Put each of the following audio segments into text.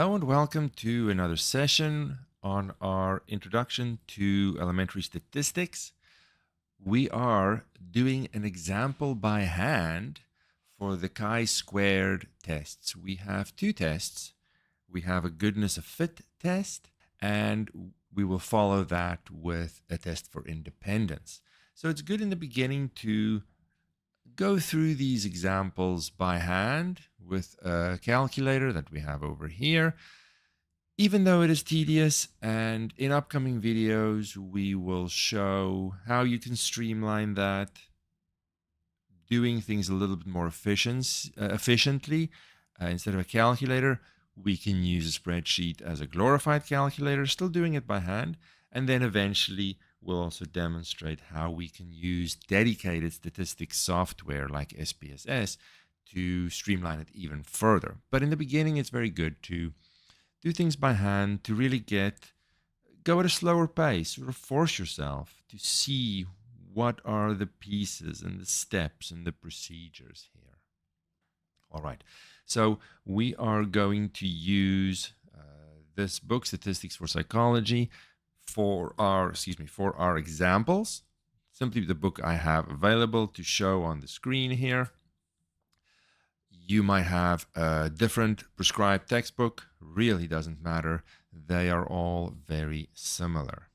Hello and welcome to another session on our Introduction to Elementary Statistics. We are doing an example by hand for the chi-squared tests. We have two tests. We have a goodness of fit test, and we will follow that with a test for independence. So it's good in the beginning to go through these examples by hand with a calculator that we have over here. Even though it is tedious, and in upcoming videos we will show how you can streamline that, doing things a little bit more efficiently. Instead of a calculator, we can use a spreadsheet as a glorified calculator, still doing it by hand, and then eventually we'll also demonstrate how we can use dedicated statistics software like SPSS to streamline it even further. But in the beginning, it's very good to do things by hand, to really go at a slower pace, sort of force yourself to see what are the pieces and the steps and the procedures here. All right, so we are going to use this book, Statistics for Psychology, for our examples. Simply the book I have available to show on the screen here. You might have a different prescribed textbook, really doesn't matter. They are all very similar.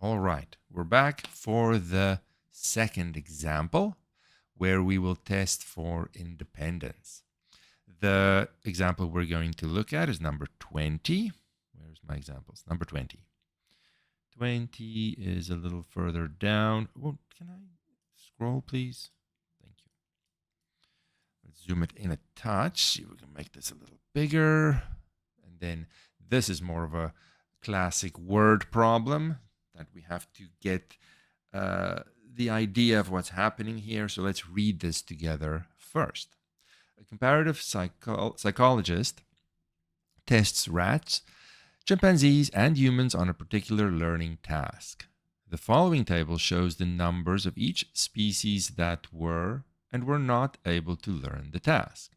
All right, we're back for the second example where we will test for independence. The example we're going to look at is number 20. Where's my examples? Number 20. 20 is a little further down. Oh, can I scroll, please? Thank you. Let's zoom it in a touch. See if we can make this a little bigger. And then this is more of a classic word problem that we have to get the idea of what's happening here. So let's read this together first. A comparative psychologist tests rats, chimpanzees, and humans on a particular learning task. The following table shows the numbers of each species that were and were not able to learn the task.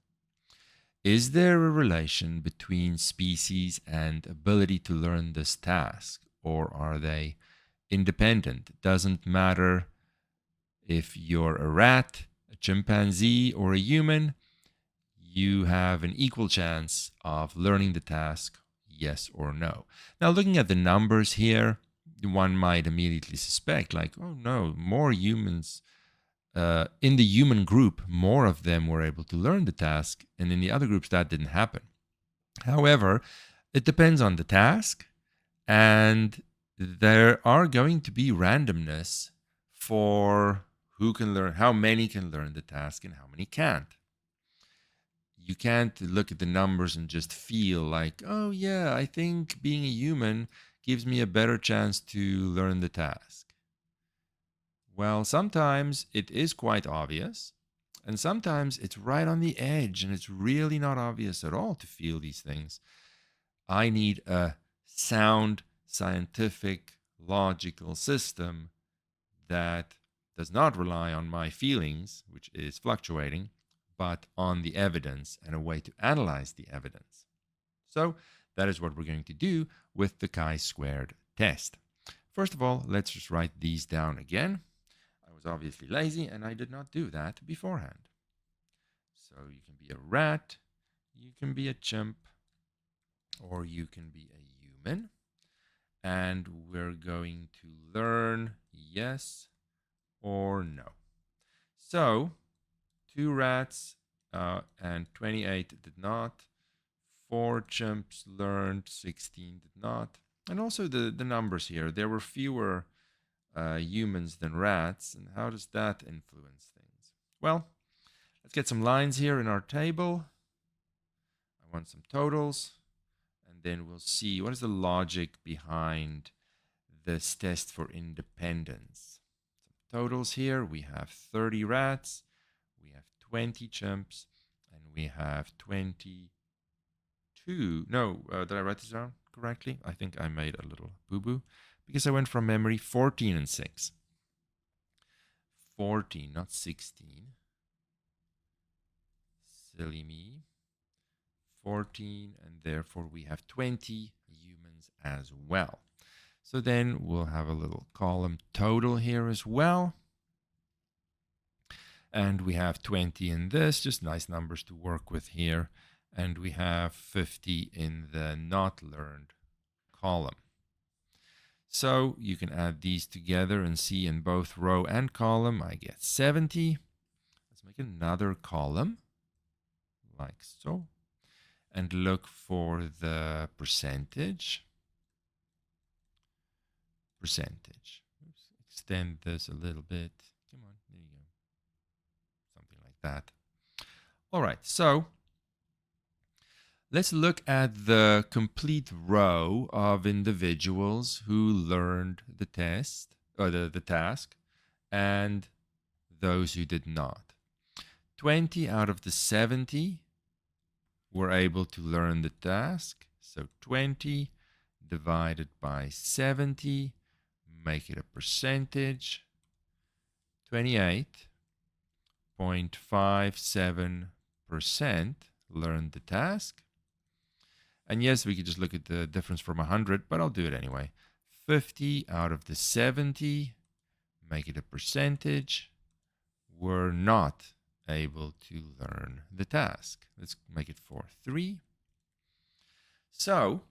Is there a relation between species and ability to learn this task, or are they independent? It doesn't matter if you're a rat, a chimpanzee, or a human, you have an equal chance of learning the task, yes or no. Now, looking at the numbers here, one might immediately suspect, like, oh no, more humans in the human group, more of them were able to learn the task, and in the other groups that didn't happen. However, it depends on the task, and there are going to be randomness for who can learn, how many can learn the task and how many can't. You can't look at the numbers and just feel like, oh yeah, I think being a human gives me a better chance to learn the task. Well, sometimes it is quite obvious, and sometimes it's right on the edge, and it's really not obvious at all to feel these things. I need a sound, scientific, logical system that does not rely on my feelings, which is fluctuating, but on the evidence and a way to analyze the evidence. So that is what we're going to do with the chi-squared test. First of all, let's just write these down again. I was obviously lazy and I did not do that beforehand. So you can be a rat, you can be a chimp, or you can be a human. And we're going to learn yes or no. So 2 rats and 28 did not. 4 chimps learned, 16 did not. And also the numbers here. There were fewer humans than rats. And how does that influence things? Well, let's get some lines here in our table. I want some totals. And then we'll see what is the logic behind this test for independence. Some totals here. We have 30 rats. We have 20 chimps. And we have 22. No, did I write this down correctly? I think I made a little boo-boo because I went from memory 14 and 6. 14, not 16. Silly me. 14, and therefore we have 20 humans as well. So then we'll have a little column total here as well. And we have 20 in this, just nice numbers to work with here. And we have 50 in the not learned column. So you can add these together and see in both row and column, I get 70. Let's make another column like so. And look for the percentage. Oops, extend this a little bit. Come on, there you go. Something like that. All right, so let's look at the complete row of individuals who learned the test or the task and those who did not. 20 out of the 70 were able to learn the task. So 20 divided by 70, make it a percentage. 28.57% learned the task. And yes, we could just look at the difference from 100, but I'll do it anyway. 50 out of the 70, make it a percentage, were not able to learn the task. Let's make it 4-3. So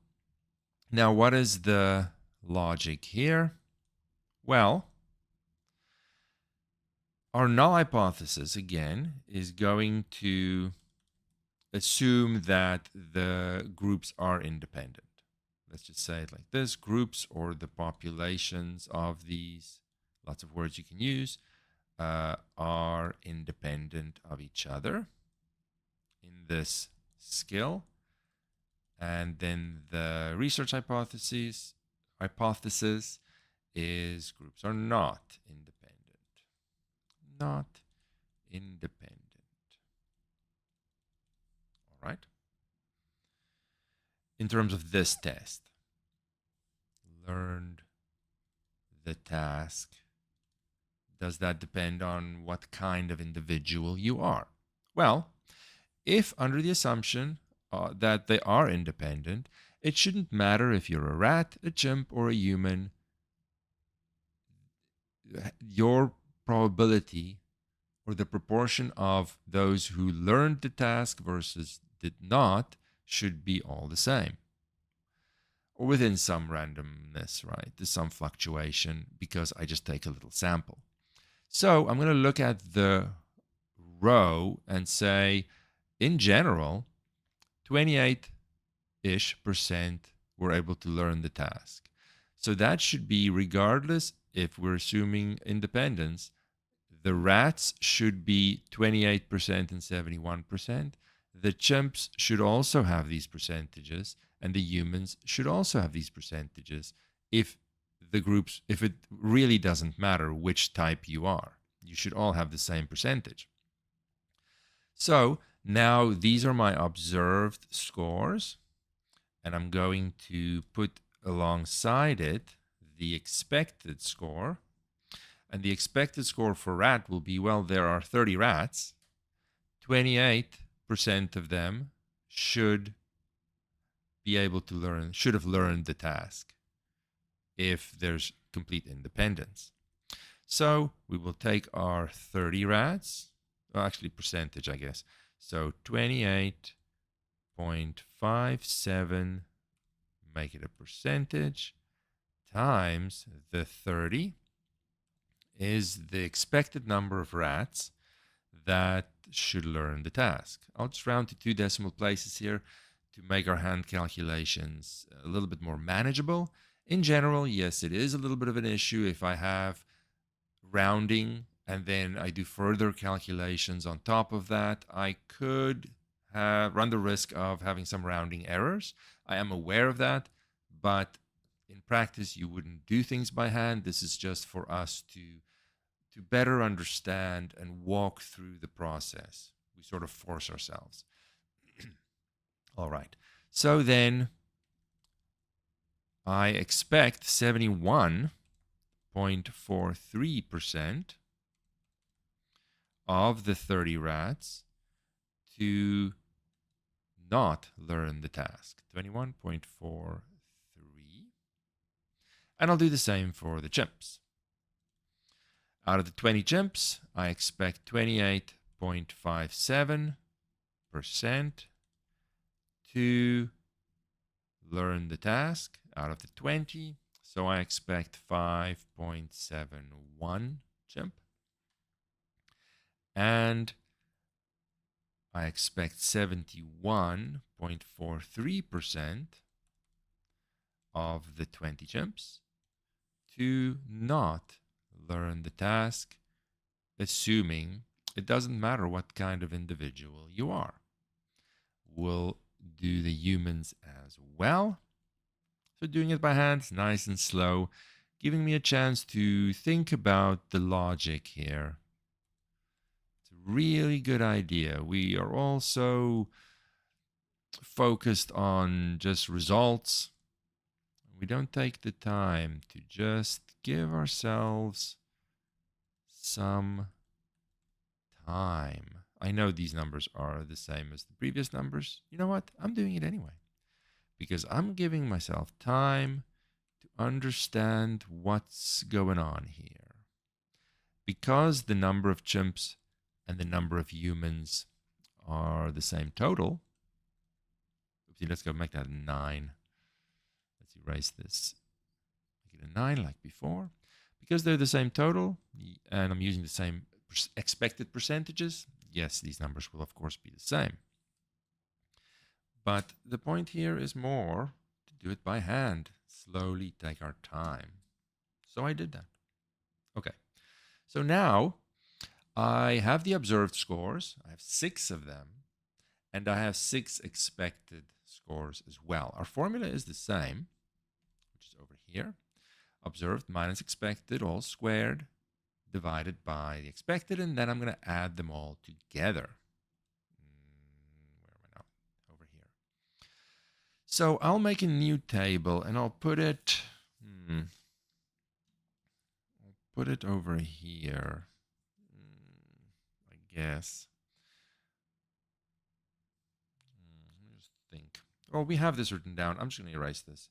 now what is the logic here? Well, our null hypothesis, again, is going to assume that the groups are independent. Let's just say it like this: groups or the populations of these, lots of words you can use, are independent of each other in this skill. And then the research hypothesis is groups are not independent. Not independent. All right. In terms of this test, learned the task. Does that depend on what kind of individual you are? Well, if under the assumption that they are independent, it shouldn't matter if you're a rat, a chimp, or a human. Your probability or the proportion of those who learned the task versus did not should be all the same, or within some randomness, right? There's some fluctuation because I just take a little sample. So I'm going to look at the row and say, in general, 28-ish% were able to learn the task. So that should be, regardless if we're assuming independence, the rats should be 28% and 71%. The chimps should also have these percentages, and the humans should also have these percentages. If it really doesn't matter which type you are, you should all have the same percentage. So now these are my observed scores, and I'm going to put alongside it the expected score. And the expected score for rat will be, well, there are 30 rats. 28% of them should be able to learn, should have learned the task if there's complete independence. So we will take our 30 rats, well, actually percentage, I guess. So 28.57, make it a percentage, times the 30 is the expected number of rats that should learn the task. I'll just round to 2 decimal places here to make our hand calculations a little bit more manageable. In general, yes, it is a little bit of an issue if I have rounding and then I do further calculations on top of that. I could run the risk of having some rounding errors. I am aware of that, but in practice, you wouldn't do things by hand. This is just for us to better understand and walk through the process. We sort of force ourselves. All right. So then I expect 71.43% of the 30 rats to not learn the task. 21.43. And I'll do the same for the chimps. Out of the 20 chimps, I expect 28.57% to learn the task out of the 20. So I expect 5.71 chimp. And I expect 71.43% of the 20 chimps to not learn the task, assuming it doesn't matter what kind of individual you are. We'll do the humans as well. So doing it by hand is nice and slow, giving me a chance to think about the logic here. It's a really good idea. We are also focused on just results. We don't take the time to just give ourselves some time. I know these numbers are the same as the previous numbers. You know what? I'm doing it anyway because I'm giving myself time to understand what's going on here. Because the number of chimps and the number of humans are the same total. Oopsie, let's go make that 9. Let's erase this. Make it a 9 like before. Because they're the same total, and I'm using the same expected percentages, yes, these numbers will of course be the same. But the point here is more to do it by hand, slowly take our time. So I did that. Okay, so now I have the observed scores. I have 6 of them, and I have 6 expected scores as well. Our formula is the same, which is over here. Observed minus expected, all squared, divided by the expected, and then I'm going to add them all together. Where am I now? Over here. So I'll make a new table, and I'll put it. I'll put it over here. I guess. Let me just think. Well, we have this written down. I'm just going to erase this.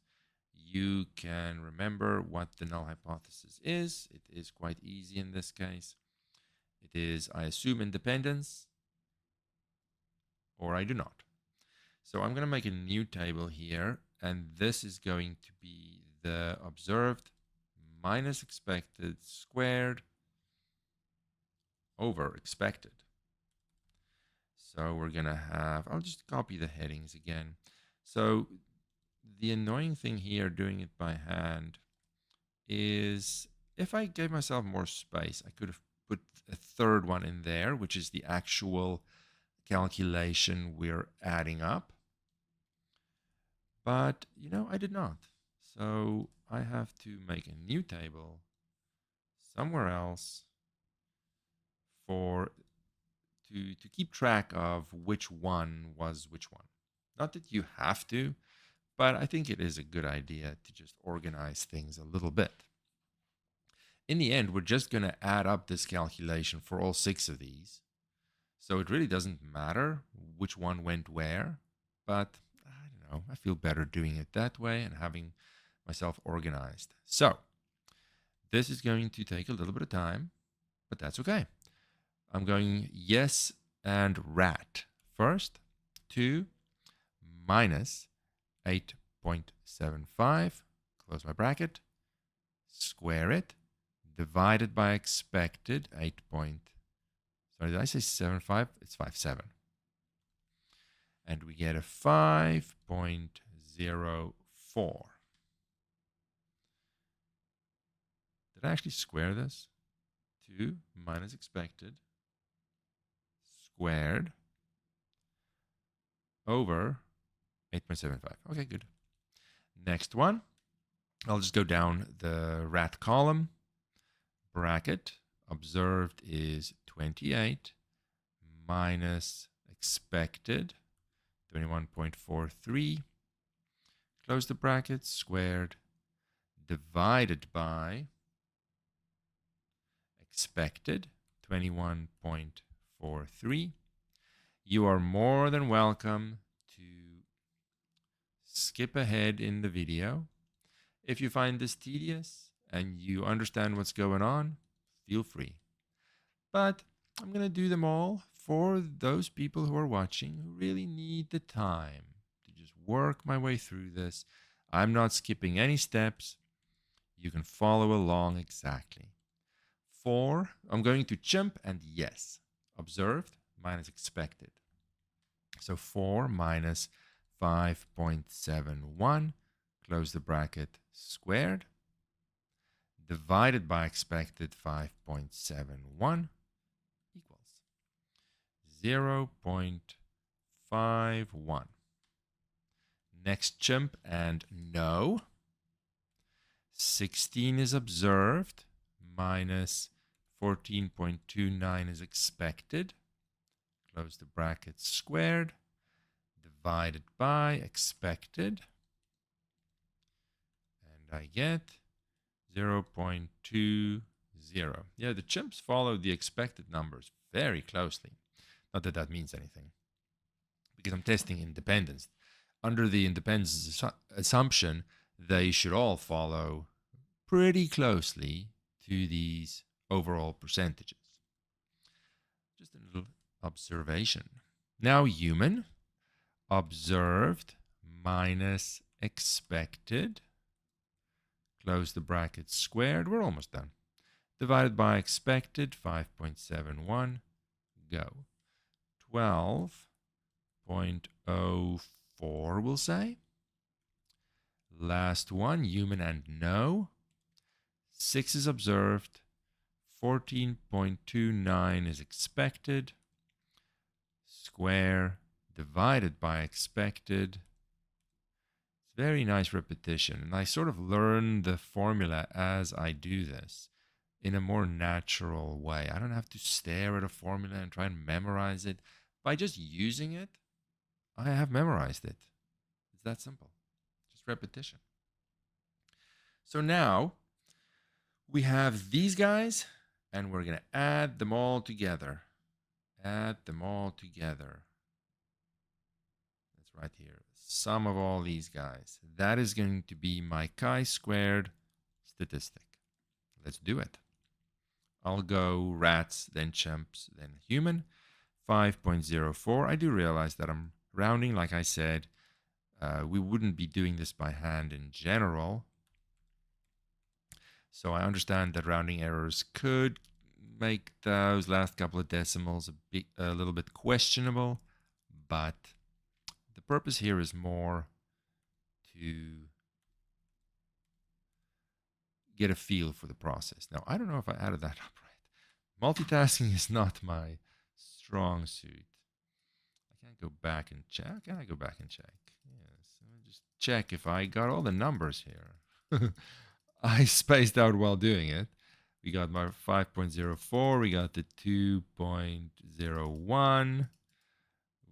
You can remember what the null hypothesis is. It is quite easy in this case. It is, I assume independence, or I do not. So I'm going to make a new table here, and this is going to be the observed minus expected squared over expected. So we're going to have, I'll just copy the headings again. So the annoying thing here doing it by hand is if I gave myself more space, I could have put a third one in there, which is the actual calculation we're adding up. But, you know, I did not. So I have to make a new table somewhere else to keep track of which one was which one. Not that you have to, but I think it is a good idea to just organize things a little bit. In the end, we're just going to add up this calculation for all 6 of these. So it really doesn't matter which one went where, but I don't know, I feel better doing it that way and having myself organized. So this is going to take a little bit of time, but that's okay. I'm going yes and rat first. 2 minus 8.75, close my bracket, square it, divided by expected, sorry, did I say 7.5? It's 5.7. And we get a 5.04. Did I actually square this? 2 minus expected squared over 8.75. Okay, good. Next one, I'll just go down the rat column. Bracket, observed is 28 minus expected, 21.43. Close the bracket, squared, divided by expected, 21.43. You are more than welcome to skip ahead in the video. If you find this tedious and you understand what's going on, feel free. But I'm going to do them all for those people who are watching who really need the time to just work my way through this. I'm not skipping any steps. You can follow along exactly. 4, I'm going to jump and yes. Observed minus expected. So 4 minus 5.71, close the bracket, squared, divided by expected 5.71 equals 0.51. Next jump and no. 16 is observed, minus 14.29 is expected. Close the bracket, squared, divided by expected. And I get 0.20. Yeah, the chimps follow the expected numbers very closely. Not that that means anything, because I'm testing independence. Under the independence assumption, they should all follow pretty closely to these overall percentages. Just a little observation. Now human, observed minus expected, close the bracket, squared, we're almost done. Divided by expected, 5.71, go. 12.04, we'll say. Last one, human and no. 6 is observed. 14.29 is expected. Square divided by expected. It's very nice repetition. And I sort of learn the formula as I do this in a more natural way. I don't have to stare at a formula and try and memorize it. By just using it, I have memorized it. It's that simple. Just repetition. So now we have these guys, and we're going to add them all together. Add them all together. That's right here. Sum of all these guys. That is going to be my chi-squared statistic. Let's do it. I'll go rats, then chimps, then human. 5.04. I do realize that I'm rounding, like I said. We wouldn't be doing this by hand in general. So I understand that rounding errors could make those last couple of decimals a little bit questionable, but the purpose here is more to get a feel for the process. Now, I don't know if I added that up right. Multitasking is not my strong suit. I can't go back and check. Can I go back and check? Yes. Let me just check if I got all the numbers here. I spaced out while doing it. We got my 5.04. We got the 2.01.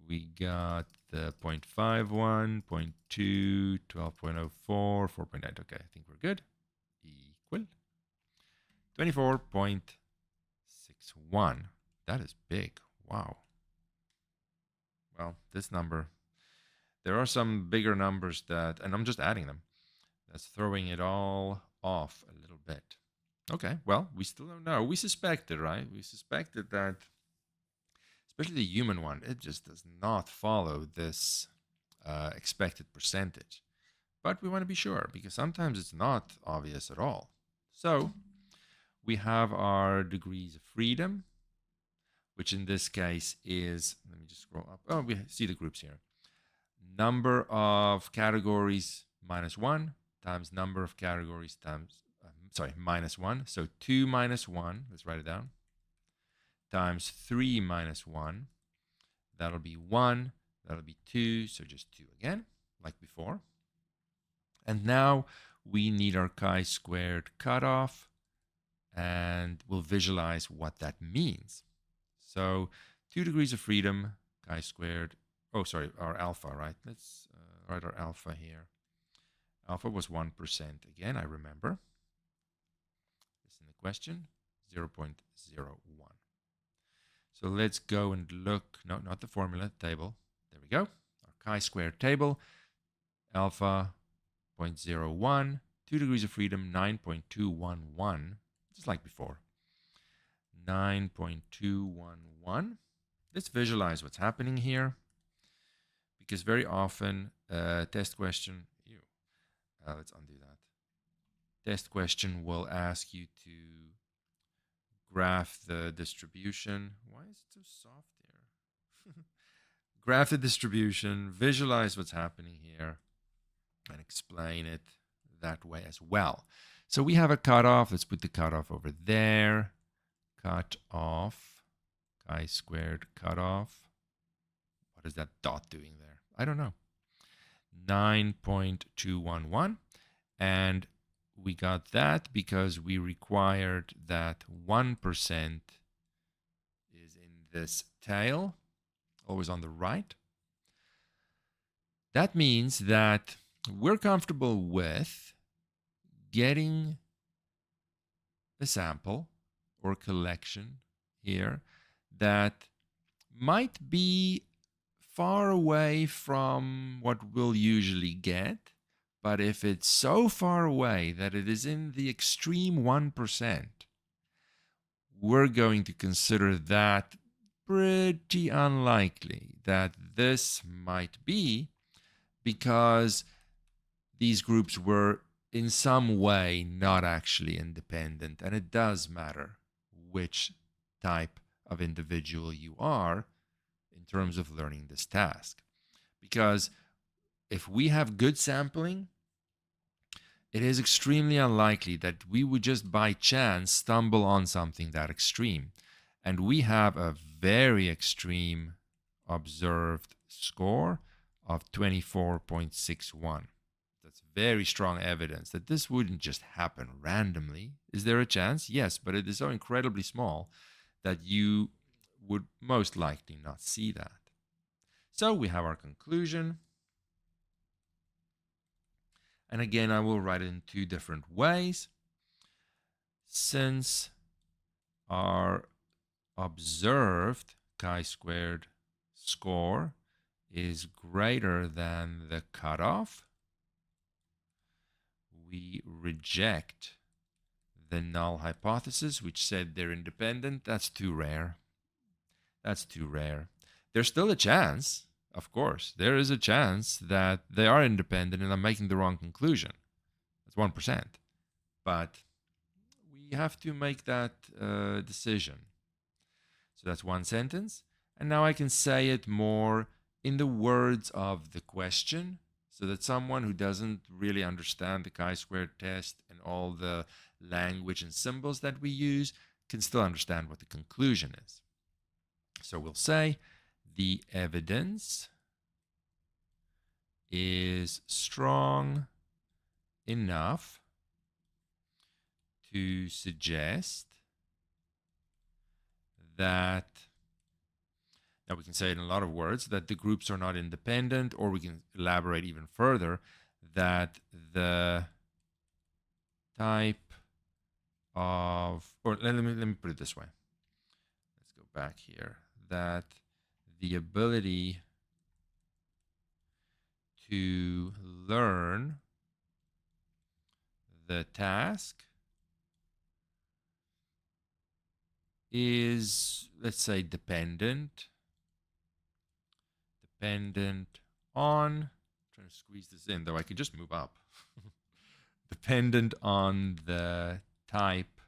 We got the 0.51, 0.2, 12.04, 4.9. Okay, I think we're good. Equal 24.61. That is big. Wow. Well, this number, there are some bigger numbers that, and I'm just adding them, that's throwing it all off a little bit. Okay, well, we still don't know. We suspected, right? We suspected that, especially the human one, it just does not follow this expected percentage. But we want to be sure, because sometimes it's not obvious at all. So we have our degrees of freedom, which in this case is, let me just scroll up. Oh, we see the groups here. Number of categories minus 1 times number of categories times, minus 1. So 2 minus 1, let's write it down, times 3 minus 1. That'll be 1. That'll be 2. So just 2 again, like before. And now we need our chi-squared cutoff, and we'll visualize what that means. So 2 degrees of freedom, chi-squared, oh, sorry, our alpha, right? Let's write our alpha here. Alpha was 1% again, I remember. This is in the question, 0.01. So let's go and look, no, not the formula, table. There we go, our chi-squared table. alpha 0.01, 2 degrees of freedom 9.211, just like before. 9.211. Let's visualize what's happening here, because very often test question, let's undo that. Test question will ask you to graph the distribution. Why is it so soft here? Graph the distribution, visualize what's happening here, and explain it that way as well. So we have a cutoff. Let's put the cutoff over there. Cutoff, chi-squared cutoff. What is that dot doing there? I don't know. 9.211. And we got that because we required that 1% is in this tail, always on the right. That means that we're comfortable with getting a sample or collection here that might be far away from what we'll usually get, but if it's so far away that it is in the extreme 1%, we're going to consider that pretty unlikely that this might be, because these groups were in some way not actually independent. And it does matter which type of individual you are in terms of learning this task. Because if we have good sampling, it is extremely unlikely that we would just by chance stumble on something that extreme. And we have a very extreme observed score of 24.61. That's very strong evidence that this wouldn't just happen randomly. Is there a chance? Yes, but it is so incredibly small that you would most likely not see that. So we have our conclusion. And again, I will write it in two different ways. Since our observed chi-squared score is greater than the cutoff, we reject the null hypothesis, which said they're independent. That's too rare. That's too rare. There's still a chance, of course. There is a chance that they are independent and I'm making the wrong conclusion. That's 1%. But we have to make that decision. So that's one sentence. And now I can say it more in the words of the question, so that someone who doesn't really understand the chi-squared test and all the language and symbols that we use can still understand what the conclusion is. So we'll say the evidence is strong enough to suggest that, now we can say it in a lot of words, that the groups are not independent, or we can elaborate even further that the type of, or let me put it this way. Let's go back here. That the ability to learn the task is, let's say, dependent on, I'm trying to squeeze this in, though I could just move up. Dependent on the type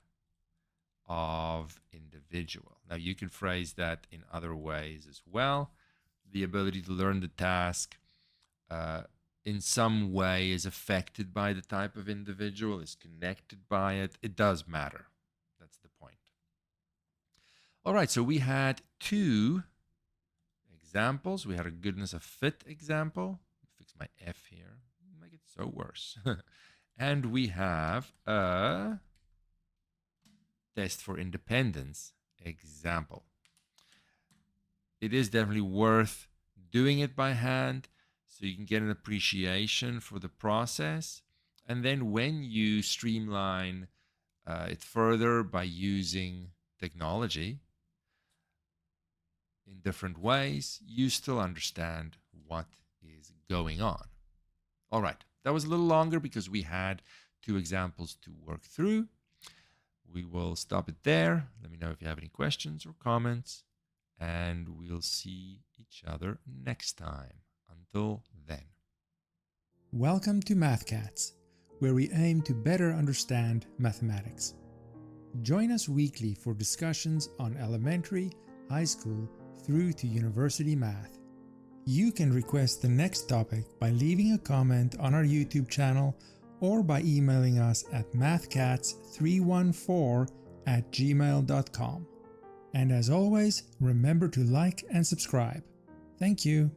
of individual. Now you can phrase that in other ways as well. The ability to learn the task in some way is affected by the type of individual, is connected by it. It does matter. That's the point. All right, so we had two examples. We had a goodness of fit example. Fix my F here, make it so worse. And we have a test for independence example. It is definitely worth doing it by hand so you can get an appreciation for the process. And then when you streamline it further by using technology in different ways, you still understand what is going on. All right, that was a little longer because we had 2 examples to work through. We will stop it there. Let me know if you have any questions or comments, and we'll see each other next time. Until then. Welcome to MathCats, where we aim to better understand mathematics. Join us weekly for discussions on elementary, high school, through to university math. You can request the next topic by leaving a comment on our YouTube channel or by emailing us at mathcats314@gmail.com. And as always, remember to like and subscribe. Thank you.